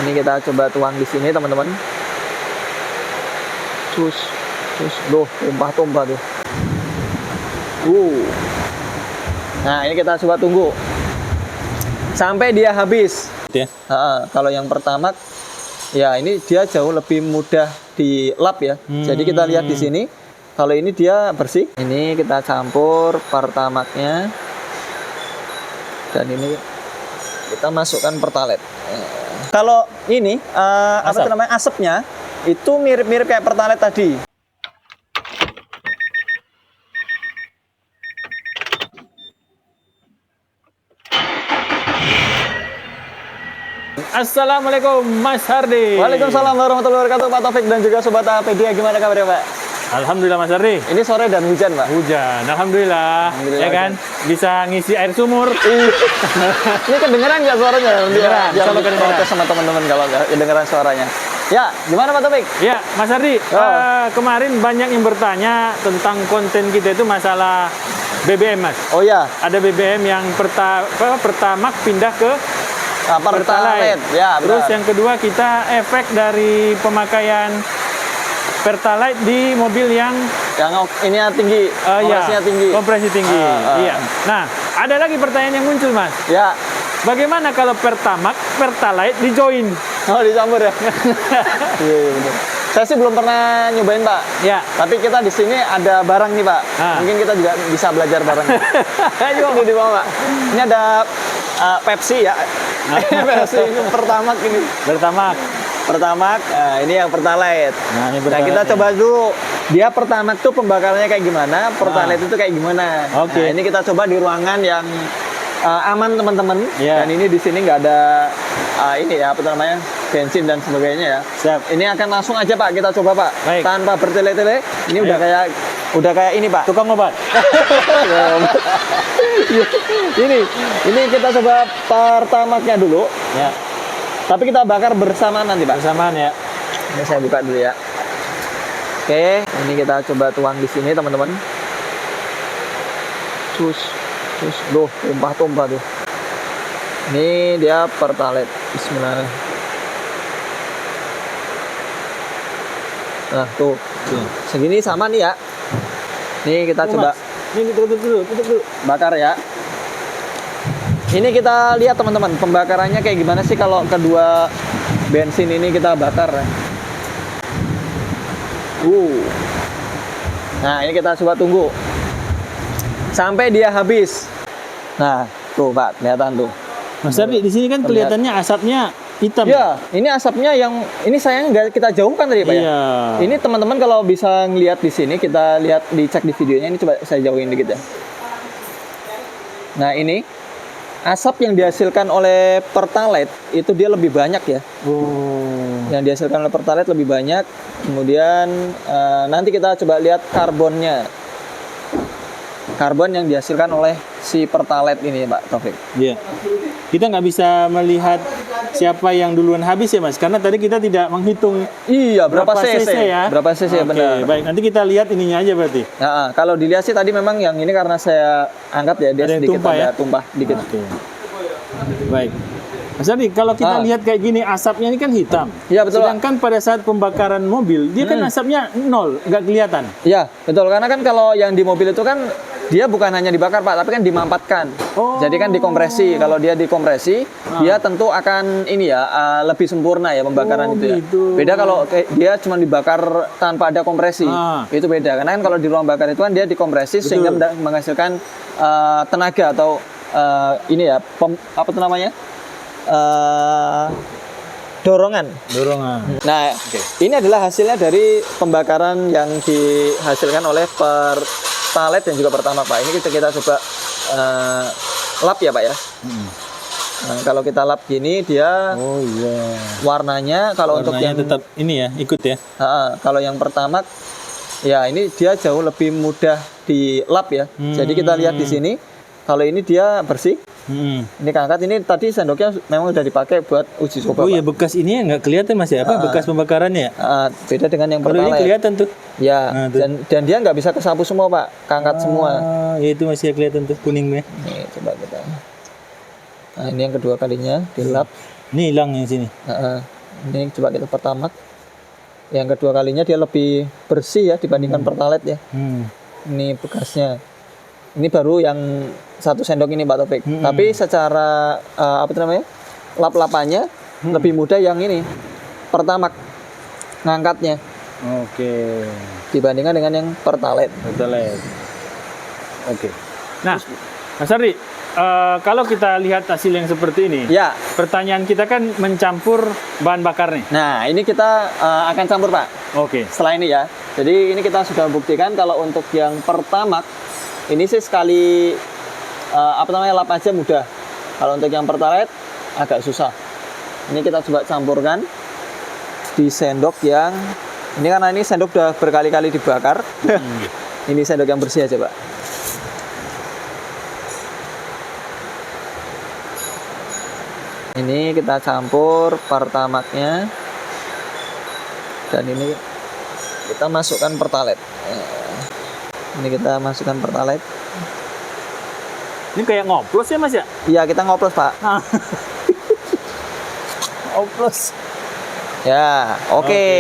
Ini kita coba tuang di sini teman-teman. Cus, loh, tumpah tuh. Nah, ini kita coba tunggu sampai dia habis. Ya. Kalau yang pertama, ya ini dia jauh lebih mudah dilap ya. Jadi kita lihat di sini, kalau ini dia bersih. Ini kita campur pertamaknya, dan ini kita masukkan pertalite. Kalau ini apa namanya, asapnya itu mirip-mirip kayak pertalite tadi. Assalamualaikum Mas Hardi. Waalaikumsalam warahmatullahi wabarakatuh, Pak Taufik dan juga Sobat APD. Gimana kabarnya, Pak? Alhamdulillah Mas Hardi. Ini sore dan hujan, Pak. Hujan, alhamdulillah. Ya kan, bisa ngisi air sumur. Ini kedengeran nggak suaranya? Kedengeran. Biar protes sama teman-teman kalau nggak kedengeran suaranya. Ya, gimana Pak Taufik? Ya, Mas Hardi. Kemarin banyak yang bertanya tentang konten kita itu masalah BBM, Mas. Oh ya, Ada BBM yang pertamax pindah ke Pertalite. Ya, terus benar. yang kedua kita efek dari pemakaian Pertalite di mobil yang ini tinggi, kompresinya tinggi. Kompresi tinggi. Iya. Nah, ada lagi pertanyaan yang muncul, Mas. Ya. Bagaimana kalau Pertamax, Pertalite di join? Oh, dicampur ya? Iya, benar. Saya sih belum pernah nyobain, Pak. Ya. Tapi kita di sini ada barang nih, Pak. Mungkin kita juga bisa belajar barang. Ayo, ini di bawah, Pak. Ini ada Pepsi ya. Pepsi ini Pertamax ini. Pertamax, ini yang Pertalite. Nah, kita coba dulu dia Pertamax tuh pembakarannya kayak gimana, Pertalite itu kayak gimana. Oke. Nah, ini kita coba di ruangan yang aman teman-teman. Yeah. Dan ini di sini nggak ada ini ya, apa namanya, bensin dan sebagainya ya. Siap. Ini akan langsung aja Pak, kita coba Pak. Baik. Tanpa bertele-tele. Ini udah kayak ini Pak. Tukang obat. ini kita coba Pertamaxnya dulu. Ya. Tapi kita bakar bersamaan nanti Pak. Bersamaan ya. Ini saya buka dulu ya. Oke, ini kita coba tuang di sini teman-teman. Cus, loh, tumpah tuh. Ini dia Pertalite. Bismillah. Nah, tuh. Segini sama nih ya. Nih kita coba. Ini tutup dulu. Bakar ya. Ini kita lihat teman-teman, pembakarannya kayak gimana sih kalau kedua bensin ini kita bakar. Nah, ini kita coba tunggu sampai dia habis. Nah, tuh Pak, kelihatan tuh. Mas Hardi, di sini kan kelihatannya asapnya hitam. Ya, ini asapnya yang ini sayang nggak kita jauhkan tadi Pak ya. Ini teman-teman kalau bisa ngelihat di sini, kita lihat, dicek di videonya, ini coba saya jauhin dikit ya. Nah, ini asap yang dihasilkan oleh Pertalite itu dia lebih banyak ya. Yang dihasilkan oleh Pertalite lebih banyak. Kemudian nanti kita coba lihat karbonnya. Karbon yang dihasilkan oleh si Pertalite ini Pak Taufik. Iya. Kita nggak bisa melihat siapa yang duluan habis ya Mas, karena tadi kita tidak menghitung. Iya, berapa cc ya? Berapa cc ya, benar. Baik, nanti kita lihat ininya aja berarti. Nah, kalau dilihat sih tadi memang yang ini karena saya angkat ya, dia ada sedikit tumpah, ada tumpah dikit. Baik. Mas Hardi, kalau kita lihat kayak gini, asapnya ini kan hitam. Iya, betul. Sedangkan pada saat pembakaran mobil, dia kan asapnya nol, nggak kelihatan. Iya, betul. Karena kan kalau yang di mobil itu kan dia bukan hanya dibakar Pak, tapi kan dimampatkan. Jadi kan dikompresi. Kalau dia dikompresi, dia tentu akan ini ya, lebih sempurna ya pembakaran itu ya. Beda kalau dia cuma dibakar tanpa ada kompresi. Itu beda. Karena kan kalau di ruang bakar itu kan dia dikompresi sehingga menghasilkan tenaga atau ini ya, apa itu namanya? Dorongan. Nah, ini adalah hasilnya dari pembakaran yang dihasilkan oleh Pertalite dan juga Pertamax Pak. Ini kita coba lap ya Pak ya. Nah, kalau kita lap gini dia warnanya kalau untuk yang tetap ini ya, ikut ya. Kalau yang Pertamax ya ini dia jauh lebih mudah dilap ya. Jadi kita lihat di sini, kalau ini dia bersih. Ini keangkat, ini tadi sendoknya memang udah dipakai buat uji coba. Oh iya, bekas ini ya nggak kelihatan Mas ya, bekas pembakarannya. Beda dengan yang Pertalite. Ini kelihatan tuh. Ya, dan dia nggak bisa kesapu semua Pak, keangkat semua. Ya itu masih kelihatan tuh kuningnya. Nih, coba kita. Nah, ini yang kedua kalinya dilap. Ini hilang yang sini. Ini coba kita Pertamax. Yang kedua kalinya dia lebih bersih ya dibandingkan Pertalite ya. Ini bekasnya. Ini baru yang 1 sendok ini Pak Taufik. Tapi secara lap-lapannya lebih mudah yang ini Pertamax ngangkatnya. Oke. Dibandingkan dengan yang Pertalite. Oke. Nah, Mas Ardi, kalau kita lihat hasil yang seperti ini, Ya. pertanyaan kita kan mencampur bahan bakar nih. Nah, ini kita akan campur Pak. Oke. Setelah ini ya. Jadi ini kita sudah buktikan kalau untuk yang Pertamax ini sih sekali lap aja mudah. Kalau untuk yang Pertalite agak susah. Ini kita coba campurkan di sendok yang ini, karena ini sendok udah berkali-kali dibakar. Ini sendok yang bersih aja, Pak. Ini kita campur Pertamax-nya. Dan ini kita masukkan Pertalite. Ini kita masukkan Pertalite. Ini kayak ngoplos ya Mas ya? Iya, kita ngoplos Pak. Ngoplos. Ya, oke.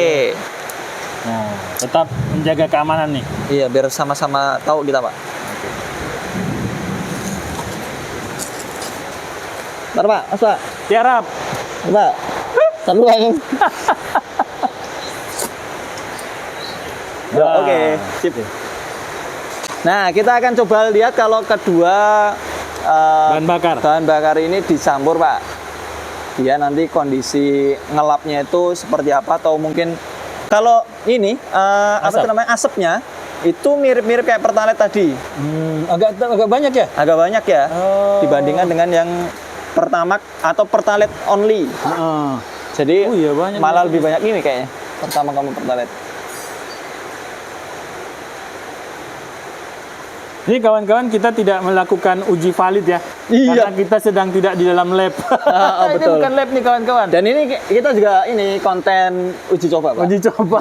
Nah, tetap menjaga keamanan nih. Iya, biar sama-sama tahu kita Pak. Bentar Pak, Mas Pak. Tiarap. Pak. Satu lagi. Oke, sip. Nah, kita akan coba lihat kalau kedua bahan bakar ini dicampur, Pak. Dia nanti kondisi ngelapnya itu seperti apa, atau mungkin kalau ini asapnya itu mirip-mirip kayak Pertalite tadi. Agak banyak ya? Agak banyak ya. Dibandingkan dengan yang Pertamax atau Pertalite only. Jadi banyak malah lebih banyak ini kayaknya Pertamax sama Pertalite. Ini kawan-kawan, kita tidak melakukan uji valid ya. Iya. Karena kita sedang tidak di dalam lab. Betul. Ini bukan lab nih kawan-kawan. Dan ini kita juga ini konten uji coba, Pak. Uji coba.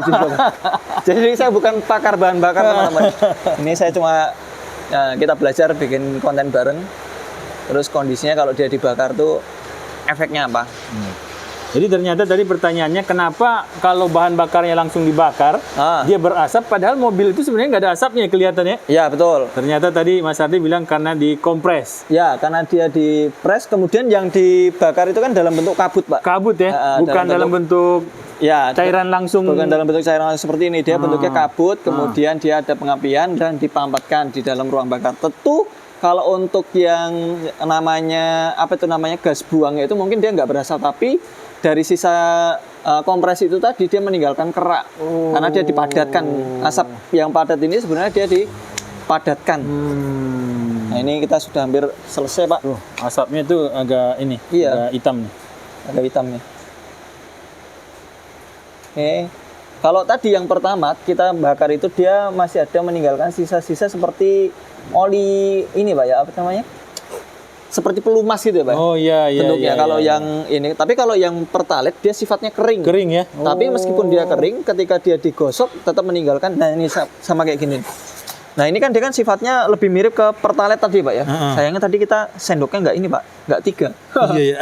Jadi saya bukan pakar bahan bakar, teman-teman. Ini saya cuma kita belajar bikin konten bareng. Terus kondisinya kalau dia dibakar tuh efeknya apa? Jadi ternyata tadi pertanyaannya, kenapa kalau bahan bakarnya langsung dibakar, dia berasap, padahal mobil itu sebenarnya nggak ada asapnya kelihatannya. Ya, betul. Ternyata tadi Mas Ardi bilang karena dikompres. Ya, karena dia dipres, kemudian yang dibakar itu kan dalam bentuk kabut, Pak. Kabut ya, bukan dalam bentuk cairan langsung. Bukan dalam bentuk cairan seperti ini. Dia bentuknya kabut, kemudian dia ada pengapian dan dipampatkan di dalam ruang bakar. Tentu kalau untuk yang namanya gas buangnya itu mungkin dia nggak berasap, tapi dari sisa kompresi itu tadi dia meninggalkan kerak karena dia dipadatkan. Asap yang padat ini sebenarnya dia dipadatkan. Nah, ini kita sudah hampir selesai, Pak. Asapnya itu agak agak hitam nih. Agak hitam nih. Oke. Kalau tadi yang pertama kita bakar itu dia masih ada meninggalkan sisa-sisa seperti oli ini, Pak ya, apa namanya? Seperti pelumas gitu ya, Pak. Oh iya bentuknya. Kalau yang ini, tapi kalau yang Pertalite dia sifatnya kering. Kering ya. Tapi meskipun dia kering, ketika dia digosok tetap meninggalkan. Nah, ini sama kayak gini. Nah, ini kan dia kan sifatnya lebih mirip ke Pertalite tadi, Pak ya. Sayangnya tadi kita sendoknya nggak ini, Pak. Nggak 3. Iya.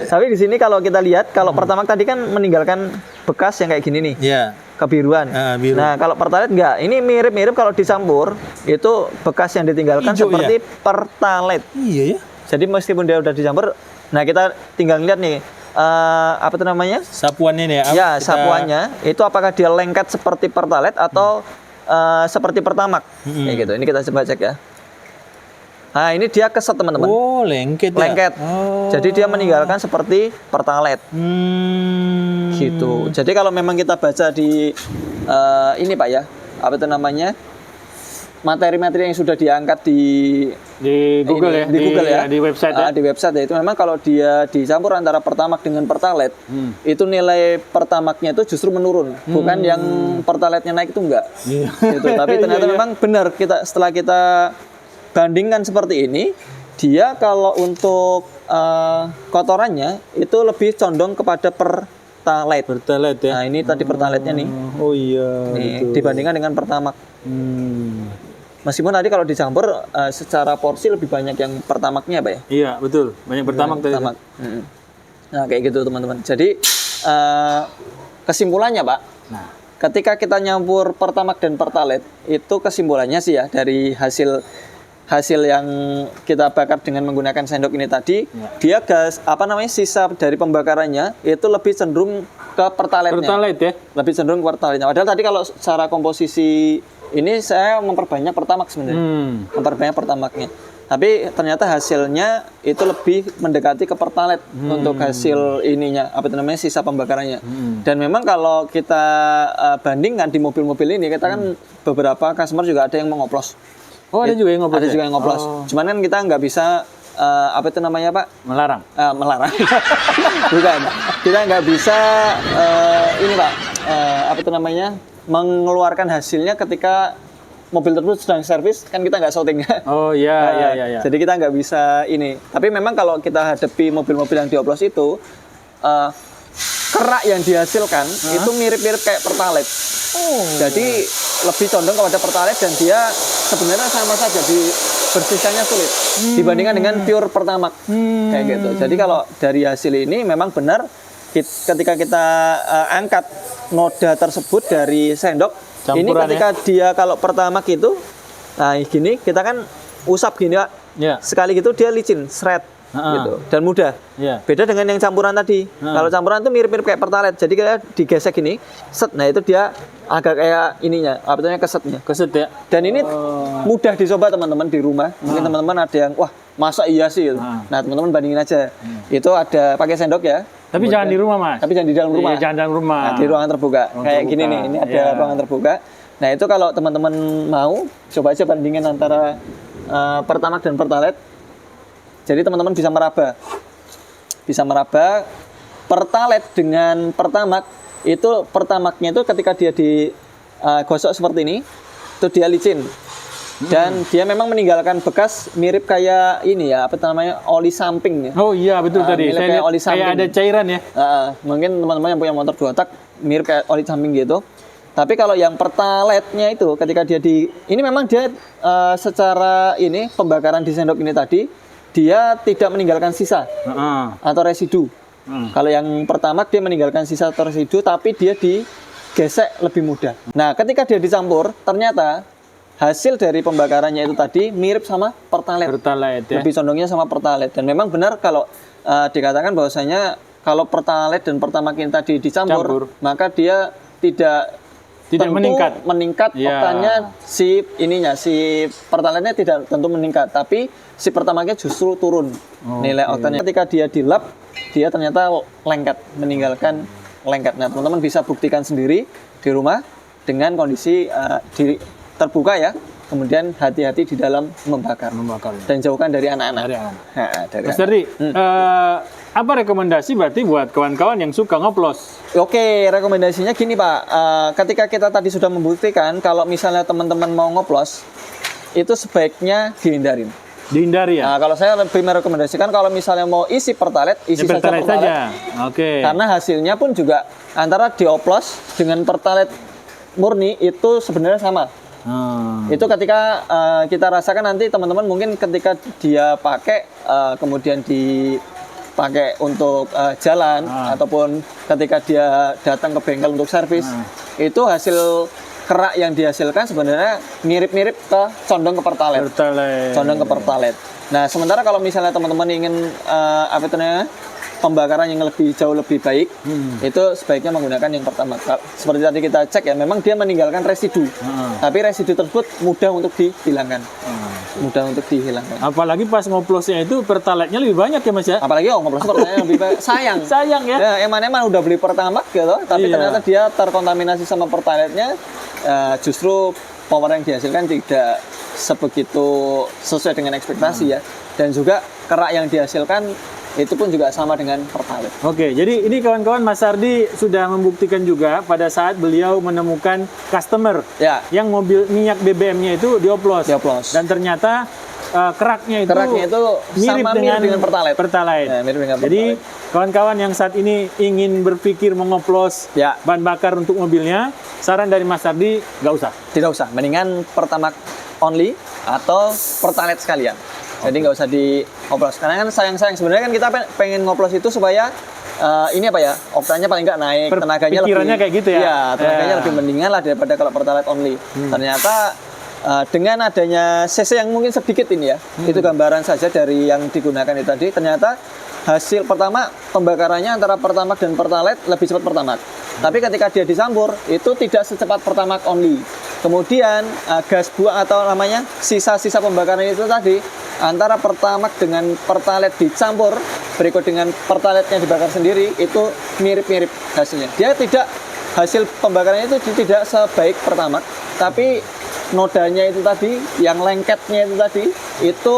Tapi di sini kalau kita lihat, kalau Pertamax tadi kan meninggalkan bekas yang kayak gini nih. Iya. Kebiruan. Biru. Nah, kalau Pertalite enggak. Ini mirip-mirip kalau dicampur, itu bekas yang ditinggalkan Hijau, seperti Pertalite. Iya ya. Jadi meskipun dia udah dicampur, nah kita tinggal lihat nih, Sapuannya nih ya. Ya, sapuannya itu apakah dia lengket seperti Pertalite atau seperti Pertamax. Kayak gitu. Ini kita coba cek ya. Nah, ini dia keset, teman-teman. Oh, lengket ya. Lengket. Jadi dia meninggalkan seperti Pertalite. Gitu. Jadi kalau memang kita baca di ini, Pak ya, materi-materi yang sudah diangkat di Google ya, di Google ya, di website ya. Di website ya, itu memang kalau dia dicampur antara Pertamax dengan Pertalite, itu nilai Pertamax-nya itu justru menurun, bukan yang Pertalite-nya naik itu enggak. Gitu. Tapi ternyata memang benar, setelah kita bandingkan seperti ini, dia kalau untuk kotorannya itu lebih condong kepada Pertalite ya. Nah, ini tadi Pertalite-nya nih. Oh iya. Nih, dibandingkan dengan Pertamax. Meskipun tadi kalau dicampur secara porsi lebih banyak yang Pertamax-nya, Pak ya? Iya, betul. Banyak Pertamax tadi. Nah, kayak gitu teman-teman. Jadi kesimpulannya, Pak, Nah, ketika kita nyampur Pertamax dan Pertalite, itu kesimpulannya sih ya dari hasil yang kita bakar dengan menggunakan sendok ini tadi, dia sisa dari pembakarannya itu lebih cenderung ke Pertalite-nya. Pertalite ya? Lebih cenderung ke Pertalite-nya. Padahal tadi kalau secara komposisi ini saya memperbanyak Pertamax sebenarnya. Memperbanyak Pertamax-nya. Tapi ternyata hasilnya itu lebih mendekati ke Pertalite untuk hasil ininya, sisa pembakarannya. Dan memang kalau kita bandingkan di mobil-mobil ini, kita kan beberapa customer juga ada yang mengoplos. Oh, ada juga yang ngoplos. Ada juga yang ngoplos. Cuman kan kita nggak bisa Pak? Melarang. Melarang. Bukan. Kita nggak bisa ini Pak, mengeluarkan hasilnya ketika mobil tersebut sedang servis, kan kita nggak shooting. Oh iya. Jadi kita nggak bisa ini. Tapi memang kalau kita hadapi mobil-mobil yang dioplos itu, kerak yang dihasilkan itu mirip-mirip kayak Pertalite. Jadi lebih condong kepada Pertalite dan dia sebenarnya sama saja bersihkannya sulit dibandingkan dengan pure Pertamax kayak gitu. Jadi kalau dari hasil ini memang benar ketika kita angkat noda tersebut dari sendok, ini ketika dia kalau Pertamax itu, nah gini kita kan usap gini Pak, sekali gitu dia licin, shred. Gitu dan mudah. Beda dengan yang campuran tadi. Kalau campuran itu mirip-mirip kayak Pertalite. Jadi kita digesek gini, set. Nah itu dia agak kayak ininya, kesetnya. Keset ya. Dan ini mudah dicoba teman-teman di rumah. Mungkin teman-teman ada yang wah masa iya sih. Gitu. Nah teman-teman bandingin aja. Itu ada pakai sendok ya. Tapi jangan di rumah Mas. Tapi jangan di dalam rumah. Jangan dalam rumah. Nah, di ruangan terbuka. Kayak gini nih. Ini ada ruangan terbuka. Nah itu kalau teman-teman mau coba aja bandingin antara Pertamax dan Pertalite. Jadi teman-teman bisa meraba Pertalite dengan Pertamax. Itu Pertamax-nya itu ketika dia digosok seperti ini, itu dia licin. Dan dia memang meninggalkan bekas mirip kayak ini ya, oli samping ya. Oh iya betul tadi. Saya lihat oli samping. Kayak ada cairan ya. Mungkin teman-teman yang punya motor 2 tak mirip kayak oli samping gitu. Tapi kalau yang Pertalite-nya itu ketika dia ini memang dia secara ini pembakaran di sendok ini tadi, dia tidak meninggalkan sisa atau residu. Kalau yang Pertamax dia meninggalkan sisa atau residu, tapi dia digesek lebih mudah. Nah, ketika dia dicampur, ternyata hasil dari pembakarannya itu tadi mirip sama Pertalite. Ya? Lebih condongnya sama Pertalite. Dan memang benar kalau dikatakan bahwasanya kalau Pertalite dan Pertamax ini tadi dicampur, maka dia tidak meningkat oktannya si Pertalite-nya tidak tentu meningkat, tapi si Pertamax-nya justru turun nilai oktannya. Ketika dia dilap, dia ternyata meninggalkan lengket. Nah, teman-teman bisa buktikan sendiri di rumah dengan kondisi terbuka ya. Kemudian hati-hati di dalam membakar. Dan jauhkan dari anak-anak. Mas Dardi, apa rekomendasi berarti buat kawan-kawan yang suka ngoplos? Oke, rekomendasinya gini Pak. Ketika kita tadi sudah membuktikan kalau misalnya teman-teman mau ngoplos, itu sebaiknya dihindarin. Dihindari ya? Nah, kalau saya lebih merekomendasikan kalau misalnya mau isi Pertalite, isi saja Pertalite. Oke. Karena hasilnya pun juga antara dioplos dengan Pertalite murni itu sebenarnya sama. Itu ketika kita rasakan nanti teman-teman mungkin ketika dia pakai kemudian dipakai untuk jalan ataupun ketika dia datang ke bengkel untuk servis, itu hasil kerak yang dihasilkan sebenarnya mirip-mirip condong ke Pertalite. Condong ke Pertalite. Nah, sementara kalau misalnya teman-teman ingin pembakaran yang jauh lebih baik, itu sebaiknya menggunakan yang pertama. Seperti tadi kita cek ya, memang dia meninggalkan residu. Tapi residu tersebut mudah untuk dihilangkan. Apalagi pas ngoplosnya itu Pertalite-nya lebih banyak ya Mas ya? Apalagi ngoplosnya Pertalite lebih banyak. Sayang ya. Eman-eman udah beli Pertamax gitu, tapi ternyata dia terkontaminasi sama Pertalite-nya. Justru power yang dihasilkan tidak sebegitu sesuai dengan ekspektasi ya. Dan juga kerak yang dihasilkan itu pun juga sama dengan Pertalite. Oke, jadi ini kawan-kawan Mas Dardi sudah membuktikan juga pada saat beliau menemukan customer yang mobil minyak BBM-nya itu dioplos. Dan ternyata keraknya itu mirip dengan Pertalite. Jadi kawan-kawan yang saat ini ingin berpikir mengoplos bahan bakar untuk mobilnya, saran dari Mas Dardi nggak usah. Tidak usah, mendingan Pertamax only atau Pertalite sekalian. Jadi nggak usah dioplos. Karena kan sayang-sayang sebenarnya kan kita pengen ngoplos itu supaya ini apa ya, oktanya paling nggak naik, tenaganya pikirannya lebih, kayak gitu ya? Iya, tenaganya lebih mendingan lah daripada kalau Pertalite only. Ternyata dengan adanya CC yang mungkin sedikit ini ya, itu gambaran saja dari yang digunakan itu tadi. Ternyata hasil pertama pembakarannya antara Pertamax dan Pertalite lebih cepat Pertamax. Tapi ketika dia dicampur itu tidak secepat Pertamax only. Kemudian gas buang atau namanya sisa-sisa pembakaran itu tadi antara Pertamax dengan Pertalite dicampur berikut dengan Pertalite-nya dibakar sendiri itu mirip-mirip hasilnya. Dia tidak, hasil pembakarannya itu tidak sebaik Pertamax, tapi nodanya itu tadi, yang lengketnya itu tadi, itu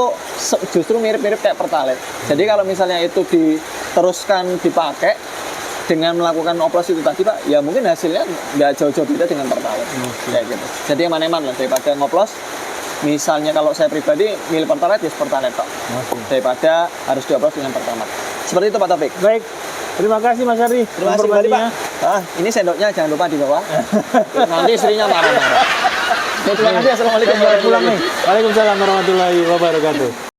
justru mirip-mirip kayak Pertalite. Jadi kalau misalnya itu diteruskan dipakai dengan melakukan oplos itu tadi Pak, ya mungkin hasilnya nggak jauh-jauh beda dengan Pertalite. Kayak gitu. Jadi yang mana-mana lah daripada ngoplos. Misalnya kalau saya pribadi milih Pertalite, ya Pertalite Pak. Daripada harus dioplos dengan Pertamax. Seperti itu Pak Taufik. Baik. Terima kasih Mas Ardi. Terima kasih kembali Pak. Ini sendoknya jangan lupa dibawa. Nanti istrinya marah-marah. Terima kasih. Assalamualaikum warahmatullahi wabarakatuh. Waalaikumsalam warahmatullahi wabarakatuh.